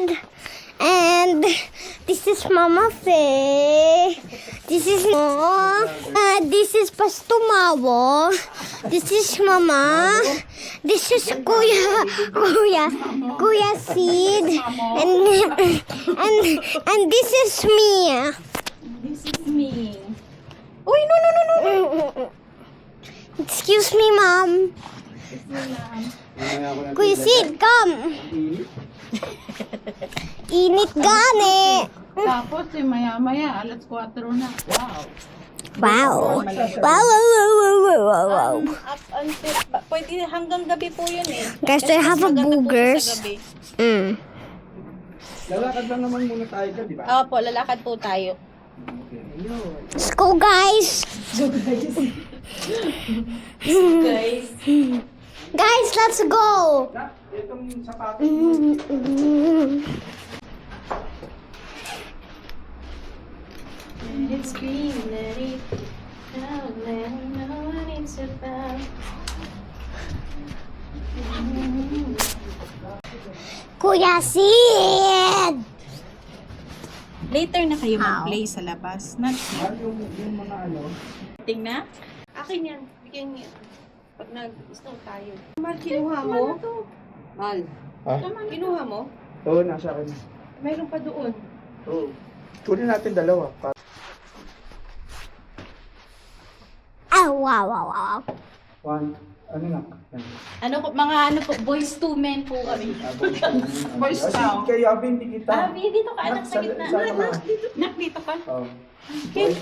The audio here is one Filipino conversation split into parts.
Sid. And this is Mama Faye. This is this is Pastumawo. This is Mama. This is Kuya Sid. And this is me. This is me. Uy, no. Excuse me, Mom. Kuya Sid, come. Init gani. Tapos maya-maya, alas 4 na. Wow. Wow. Up until, pwede hanggang gabi po yun eh. Guys, do you have a Maganda po boogers? sa gabi. Lalakad lang naman muna tayo ka, di ba? Opo, lalakad po tayo. Let's go, guys. Guys. Guys, let's go. Itong sapatos It's green, let it know what it's about. Kuya Sid. Later na kayo mag-play sa labas. yung mga ano. Ting na? Akin yan. Bigyan niya. Pag nag-snow tayo. Mal, kinuha mo? Mal. Ha? Kinuha mo? Oo, nasa akin. Mayroon pa doon. Oo. Kunin natin dalawa. Wow. One. Ano na? Ano po, mga ano po, boys to men po kami. Boys Kasi town. kayo, abin, di kita. Abi, dito ka, anak sa gitna. Nak, dito ka. Oh. Kit.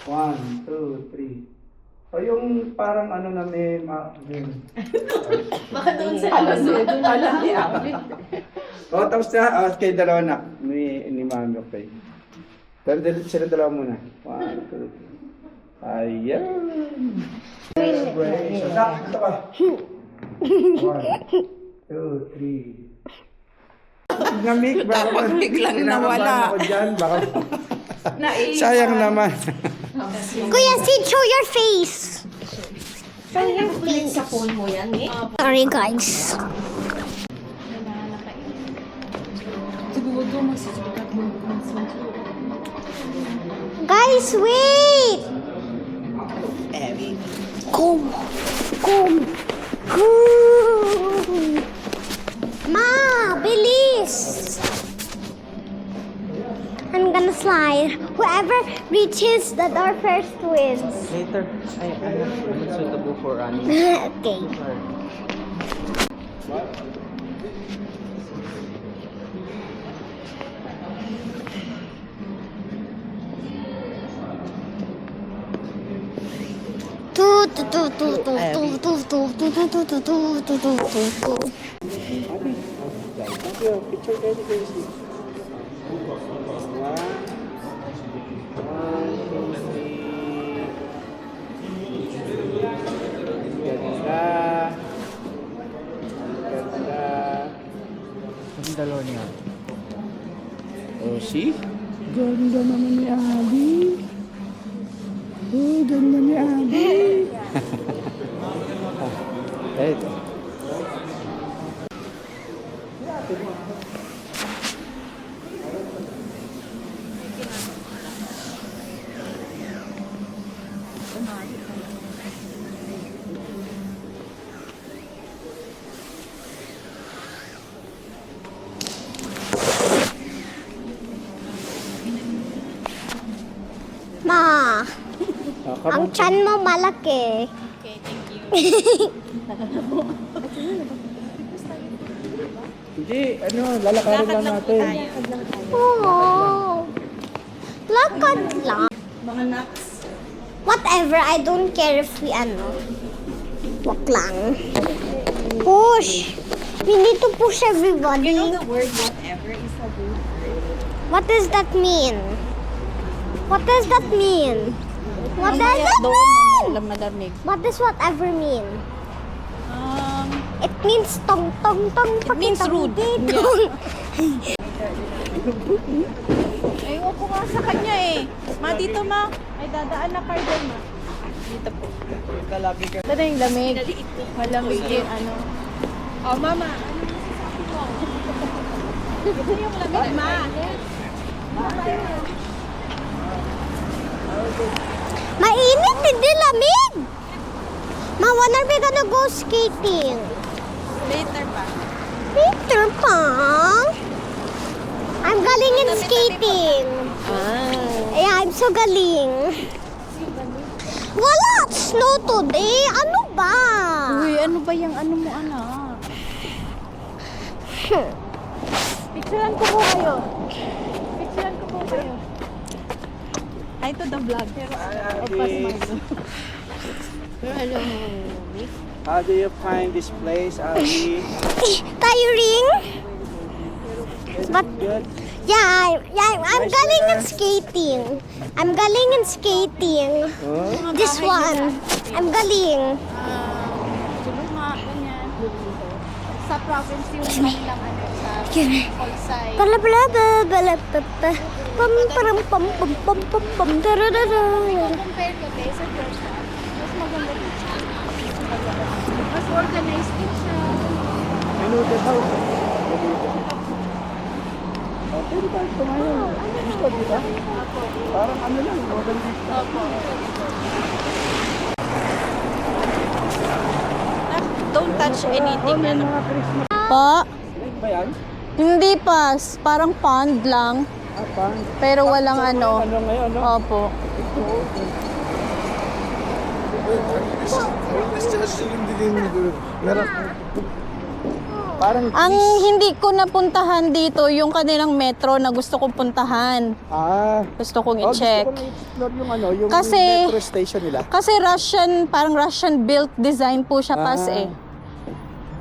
One, two, three. O yung parang ano na may Baka doon sa labas. Alam ni Abi. O, tapos na, kayo dalawa na. Ni Mami, okay. Pero sila dalawa muna. One, two, three. Ayan. Celebration. Ito ka. One, two, three. Namik, baka Biglang nawala. Ako dyan, baka... Sayang naman. Kuya Sid, show your face. Show your face. Sa phone mo yan eh. Sorry, guys. Guys, wait. Come. Ma, bilis. I'm gonna slide. Whoever reaches the door first wins. Later, I'm not suitable for running. Okay. Picture kayo ni Casey. Ang dalawa niya. Oh, see? Ganda naman ni Abby. Oh, ganda ni Abby. Ito. Ma, ang tiyan mo malaki. Okay, thank you. Hindi, lalakarin lang natin. Oh, lakad lang. Mga nuts. Whatever, I don't care if we walk lang. Push. We need to push everybody. You know the word whatever is a good word. What does that mean? What does that mean? What does that mean? Alam madamig. What does whatever mean? It means tong. It means rude. Ay, upo nga sa kanya eh. Ma, dito ma. Ay, dadaan na car dyan ma. Dito po. Ito na yung lamig. Malamig yung ano. Oh, mama. Ano masasabi mo? Mainit, hindi lamig. Ma, when are we gonna go skating? Later pa. Later pa. I'm galing in skating. Yeah, I'm so galing. Wala snow today. Ano ba? Uy, ano ba yung ano mo, anak? Picturean ko po kayo. Picturean ko po kayo. Ay, to the vlog. Pero, hello. How do you find this place, Abby? Tiring? But Good. yeah, I'm galing in skating. I'm galing in skating. Oh? This one. I'm galing. Siguro nga, ganyan. Sa province yung kanilang ano, sa Polsay. Bala bala bala bala bala. Pam param pam pam pam pam pam dararara. Compare ko tayo sa Georgetown, mas maganda din siya. Mas organized din siya. Minuto daw. Pwede tayo kumain. Gusto, di ba? Parang ano lang, maganda. Opo. Don't touch anything. Ano? Pa? Like ba yan? Hindi pa. Parang pond lang. Pang. Pero walang ano. Ano ngayon, no? Opo. Parang Ang hindi ko napuntahan dito, yung kanilang metro na gusto kong puntahan. Gusto kong i-check. Gusto ko na-explore yung ano, yung Kasi- metro station nila. Kasi parang Russian built design po siya pas eh.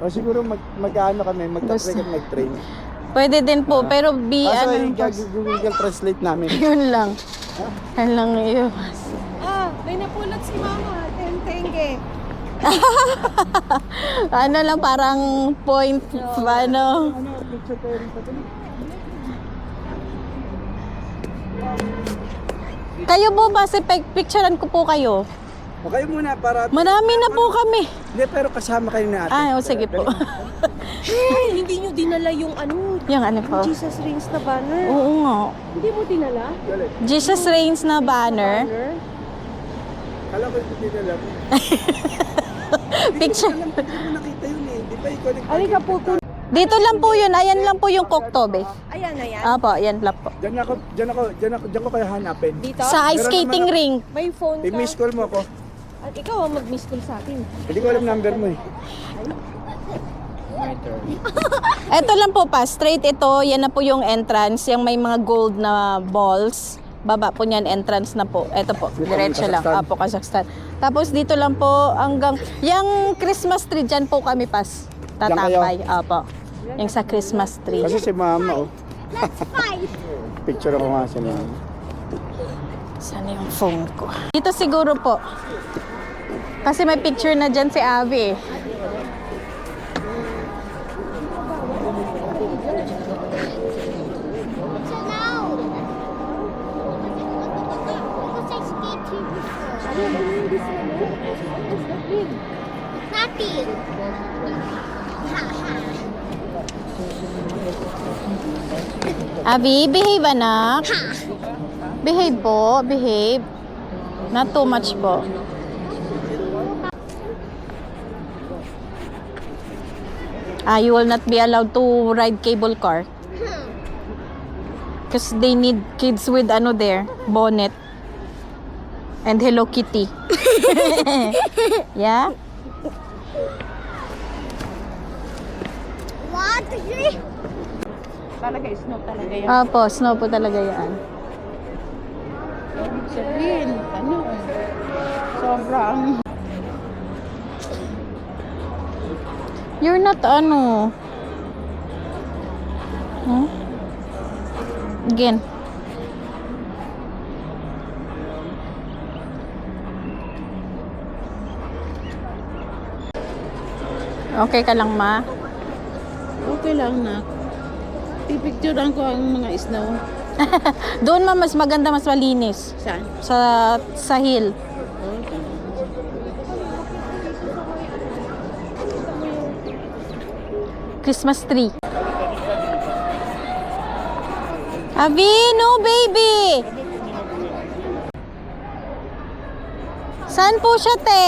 O siguro mag-ano kami, Gusto. mag-train at mag-train. Pwede din po, pero Kaso ano, Google Translate namin. yun lang. Yun lang yun. May napulot si Mama. Tengge. Ano lang, parang point, ano. Ano, picture tayo rin sa tuloy. Kayo po ba, si picturean ko po kayo. O kayo muna para... Marami na po kami. Hindi, pero kasama kayo na ate. Ah, o sige po. Ay, hindi nyo dinala yung ano, Yung ano po. Jesus Reigns na banner. Oo nga. Hindi mo dinala? Jesus Reigns na banner. Kala ko hindi nila. Picture. Hindi mo nakita yun eh. Di ba ikaw Alika po. Dito lang po yun. Ayan lang po yung Koktobe. Ayan na yan. Apo, ayan lang po. Diyan ko kayo hanapin. Dito? Sa ice skating ring. May phone ka. I-miss call mo ako. At ikaw ang mag-miss call sa akin. Hindi ko alam number mo eh. Ito lang po pa. Straight ito. Yan na po yung entrance. Yung may mga gold na balls. Baba po niyan, entrance na po. Ito po, diretso lang. Kazakhstan. Apo, Kazakhstan. Tapos dito lang po hanggang... Yung Christmas tree dyan po kami pas. Tatapay. Apo. Yung sa Christmas tree. Kasi si mama oh. Let's fight. Picture ako nga sa mama. Sana yung phone ko? Dito siguro po. Kasi may picture na dyan si Abby eh. It's allowed. Because I skate here before. Nothing. Abby, behave anak. Behave po, behave. Not too much po. You will not be allowed to ride cable car. Because they need kids with ano there, bonnet. And Hello Kitty. Yeah? What? Talaga, snow talaga yan. Opo, snow po talaga yan. Sabihin, ano? Sobrang... You're not ano. Hmm? Again. Okay ka lang, ma? Okay lang na. Pipicturean ko ang mga snow. Doon, ma, mas maganda, mas malinis. Saan? Sa hill. Christmas tree. Abby, no baby! Saan po siya, te?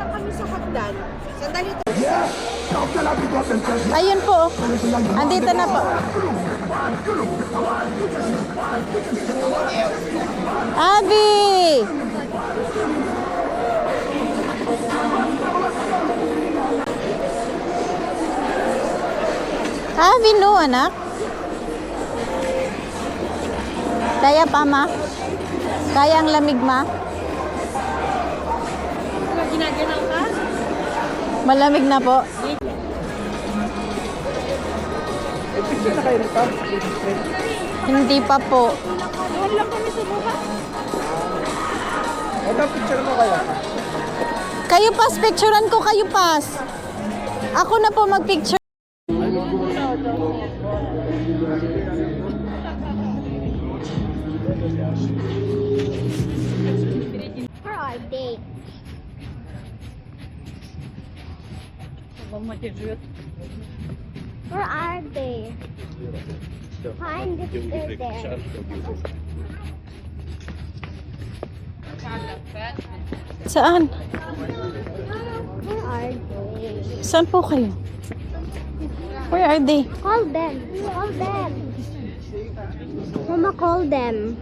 Kami sa hagdan. Sandali to. Ayun po. Andito na po. Abby! Abby, no, anak? Kaya pa, ma? Kaya ang lamig, ma? Ginaganaw ka? Malamig na po. Picture na kayo nito? Hindi pa po. Doon lang kami subukan. Ito, picture mo kayo. Kayo pas, picturean ko kayo pas. Ako na po magpicture. For our date. For our date. Find it there. Saan? For our date. Saan po kayo? Where are they? Call them. Call them. Mama, call them.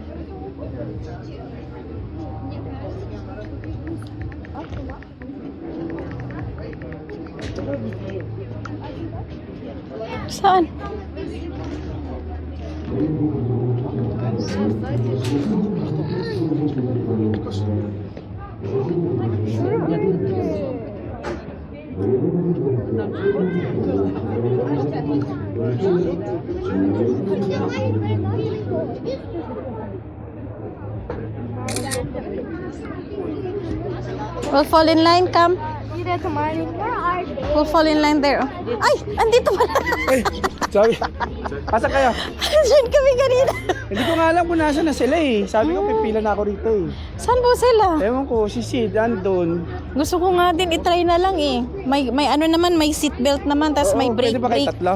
Saan? We'll fall in line, come. Where are they? We'll fall in line there. Ay! Andito pala! Ay, sabi. Pasok kayo. Diyan kami kanina. Hindi ko nga alam kung nasa na sila eh. Sabi ko, pipila na ako rito eh. Saan po sila? Ewan ko, si Sid, andun. Gusto ko nga din itry na lang eh. May ano naman, may seatbelt naman, tapos may Oo, brake pwede ba kayo brake. tatlo?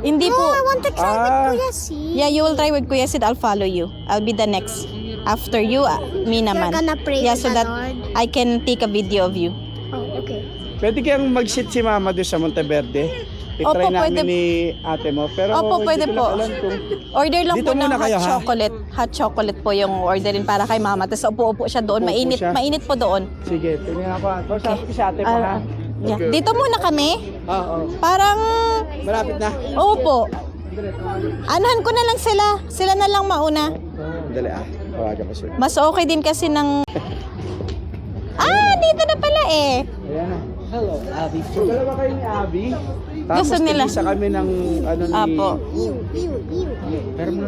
Hindi po. I want to try Ah. with Kuya C. Yeah, you will try with Kuya Sid. I'll follow you. I'll be the next. After you, me naman. gonna pray yeah, to so the that Lord? I can take a video of you. Oh, okay. Pwede kayang mag-sit si Mama doon sa Monteverde. I-try Opo, namin pwede. ni ate mo. Pero Opo, pwede hindi ko po. lang alam kung... Order lang Dito po ng muna hot kayo, ha? chocolate. Hot chocolate po yung orderin para kay mama. Tapos upo-upo siya doon. Upo-upo Mainit, siya. mainit po doon. Sige, tingnan ako. Kausapin ko si ate mo ha. Yeah. Okay. Dito muna kami. Oo. Parang, Malapit na. opo. Anuhan ko na lang sila. Sila na lang mauna. Dali Tawagan ko sila. Mas okay din kasi ng... dito na pala eh. Ayan na. Hello, Abby. So, dalawa kayo ni Abby. Tapos Gusto nila. tigisa kami ng ano ni... Apo. Ew, ew, ew. Pero mo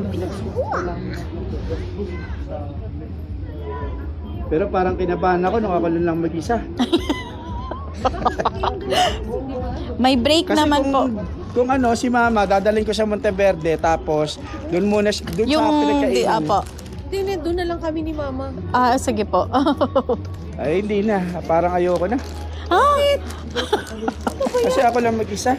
Pero parang kinabahan ako nung ako lang mag-isa. May break Kasi naman po. kung ano, si Mama, dadalhin ko sa Monteverde, tapos doon muna, doon sa Yung... pinagkainan. Apo. Hindi, doon na lang kami ni Mama. Sige po. Ay, hindi na. Parang ayoko na. Kasi ako lang mag-isa.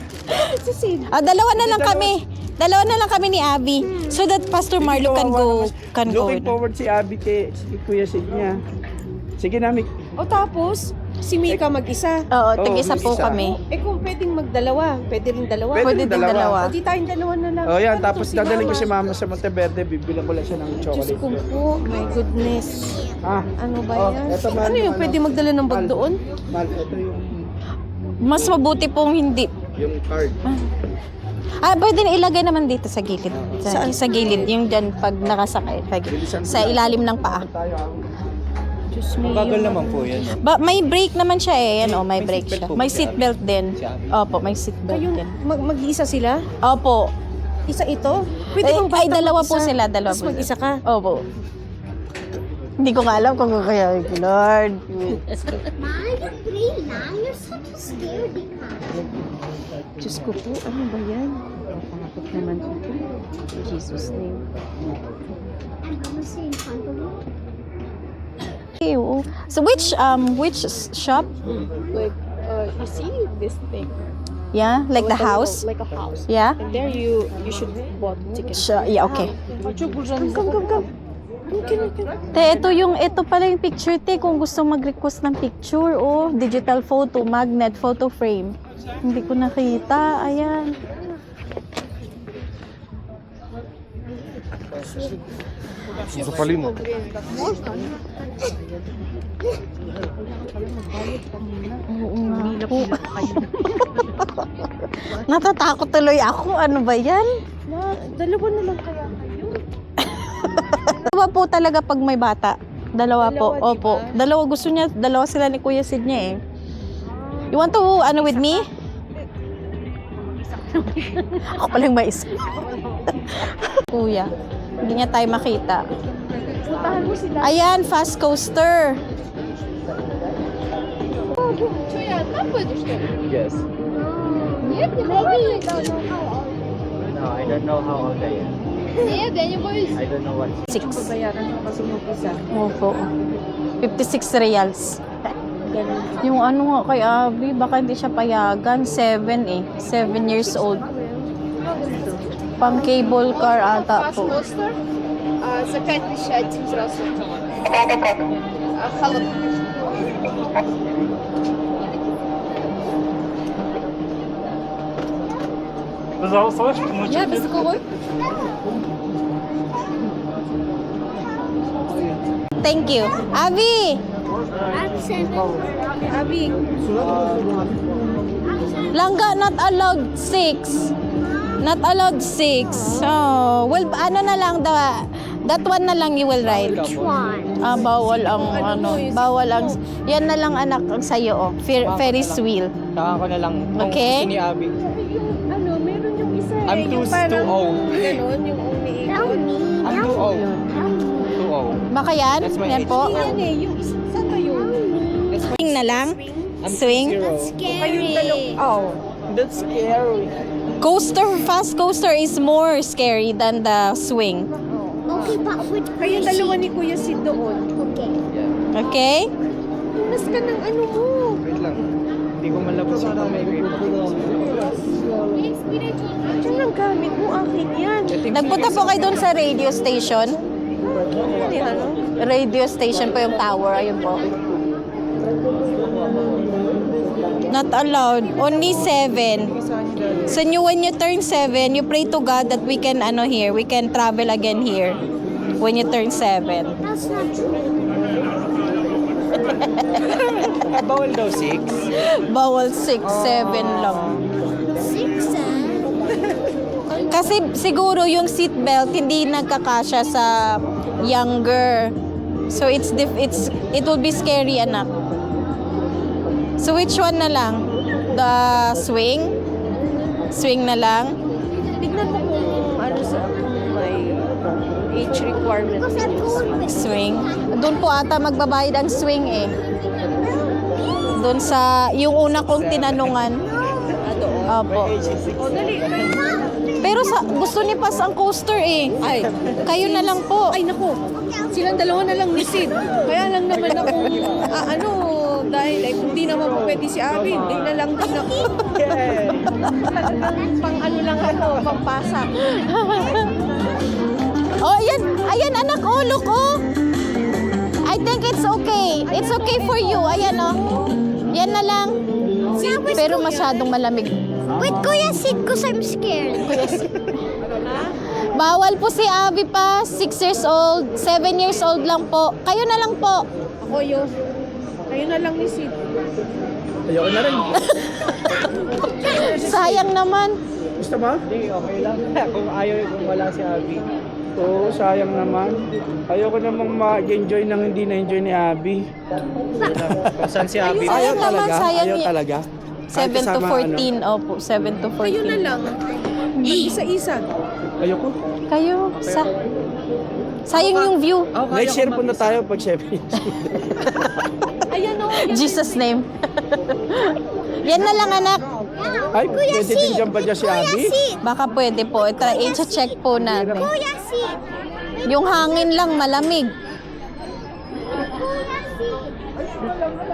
Dalawa na lang kami. Dalawa na lang kami ni Abby. So that Pastor Marlo can go Looking with. forward si Abby si Kuya Sid niya. Sige na, Mick. O tapos, si Mika mag-isa. Oo, Oo, tig-isa po isa. kami. Kung pwedeng magdalawa, pwede rin dalawa. Pwede din dalawa. O di tayong dalawa na lang. Oh, yan. Ano Tapos to, si dadalhin ko Mama? si Mama sa Monteverde. Bibilang ko lang siya ng Diyos chocolate. ko po, my goodness. Ano Ba Oh, yan? eto, Mal, Ano yung pwede magdala ng bag Mal. doon? Mal, ito Mas mabuti pong hindi. yung card. Pwede na ilagay naman dito sa gilid. Sa gilid, yung dyan pag nakasakay. Sa ilalim ng paa. Tayo ako. Diyos me. Bagal naman po yan. May brake naman siya eh. Yan, may May brake seatbelt siya. po May ba siya? seatbelt din. Siya? Opo, may seatbelt Kayo, din. mag-iisa sila? Opo. Isa ito? Pwede bang Ay, bata dalawa mag-isa? po sila. Dalawa Tapos po mag-isa sila. ka? Opo. Hindi ko nga alam kung kaya, Lord. Ma, you pray now. You're such a scaredy cat. Diyos ko po, ano ba yan? Napakapit naman ito. In Jesus' name. I'm gonna say in front of you. Okay, oo. So which shop? Like, you see this thing? Yeah, like the house. Like a house. Yeah. And there you should bought ticket. Sure. Yeah, okay. Come. Te, ito pala yung picture, te. Kung gusto mag-request ng picture, oh, digital photo, magnet, photo frame. Hindi ko nakita. Ayan. Запали му. Oo nga po. Natatakot tuloy ako. Ano ba yan? Dalawa na lang kaya kayo. Dalawa po talaga pag may bata. Dalawa po. Dalawa, Opo. diba? Dalawa gusto niya. Dalawa sila ni Kuya Sid niya eh. You want to, with me? Ako palang may isa. Kuya. Hindi niya tayo makita. Puntahan mo sila. Ayan, fast coaster. Что я одна пойду, что ли? Yes. Нет, не Maybe you боюсь. don't know how old. No, I don't know how old I am. Нет, я не боюсь. I don't know what. 6. Bayaran ko kasi mag-isa. Opo. 56 reals. Yung ano nga kay Abby, baka hindi siya payagan. 7 eh. 7 years old. Pang cable car ata Fast po. coaster за 5001 здравствуйте. Холодный. Я без алкоголя. Thank you. Abby! I'm 7. Abi, Langga, not allowed 6. Not allowed 6. Oh, well, ano na lang, that one na lang you will ride. Which one? Ah, bawal ang bawal ang, yan na lang anak ang sayo, oh. Ferris wheel. Saka ko na lang. Kung Okay. gusto ni Abby. yung ano, meron yung isa I'm yung too parang old. Ganon, yung Tell umiikot. me. I'm too old. Too old. Baka yan? That's my Yan age. po. Yan eh, yung isa, saan ba yun? Swing na lang? I'm Swing? 2-0. Scary. Oh, that's scary. Coaster, fast coaster is more scary than the swing. Okay, but which Kayo dalawa ni Kuya Sid doon. Okay. Okay? Punas ka ng ano mo. Wait lang. Hindi ko malabas yung kamay ko. Diyan ang gamit mo, akin yan. Nagpunta po kayo doon sa radio station. Hindi, ano? Radio station po yung tower. Ayun po. Not allowed. Only 7. So when you turn 7, you pray to God that we can we can travel again here. When you turn 7. That's not true. Bawal daw 6. Bawal 6, 7 lang. 6, Kasi siguro yung seatbelt hindi nagkakasya sa younger. So it will be scary, anak. So which one na lang? The swing? Swing na lang? Tignan mo kung ano sa may age requirement. Because I told me. Swing? Doon po ata magbabayad ang swing eh. Doon sa, yung una kong tinanungan. Opo. O, dali. Pero gusto ni Pas ang coaster eh. Ay, Kayo na lang po. ay naku. Silang dalawa na lang ni Sid. Kaya lang naman ako, dahil kung di naman po pwede si Abby, hindi na lang din ako. Talagang pang ano lang ako, pang pasak. Oh, ayan. Ayan, anak. Oh, look, oh. I think it's okay. It's okay for you. Ayan, oh. Yan na lang. Pero masyadong malamig. Wait, Kuya Sid, because I'm scared. Bawal po si Abby pa. 6 years old. 7 years old lang po. Kayo na lang po. Ako yun. Kayo na lang ni Sid. Ayoko na rin. Sayang naman. Gusto mo? Hindi, okay lang. Kung ayaw, kung wala si Abby. Oo, sayang naman. Ayoko namang ma-enjoy nang hindi na-enjoy ni Abby. Kung saan si Abby? Sayang naman, sayang Ayaw niya. talaga. 7 to Kasama, 14. Opo, 7 to 14. Kayo na lang. Mag-isa-isa. Ayoko. Kayo. Sayang yung view. May share po na tayo pag chef. Ayan o. Jesus name. Yan na lang, anak. Ay, pwede din dyan ba dyan si Abby? Baka pwede po. I-check po natin. Kuya Sid. Yung hangin lang malamig.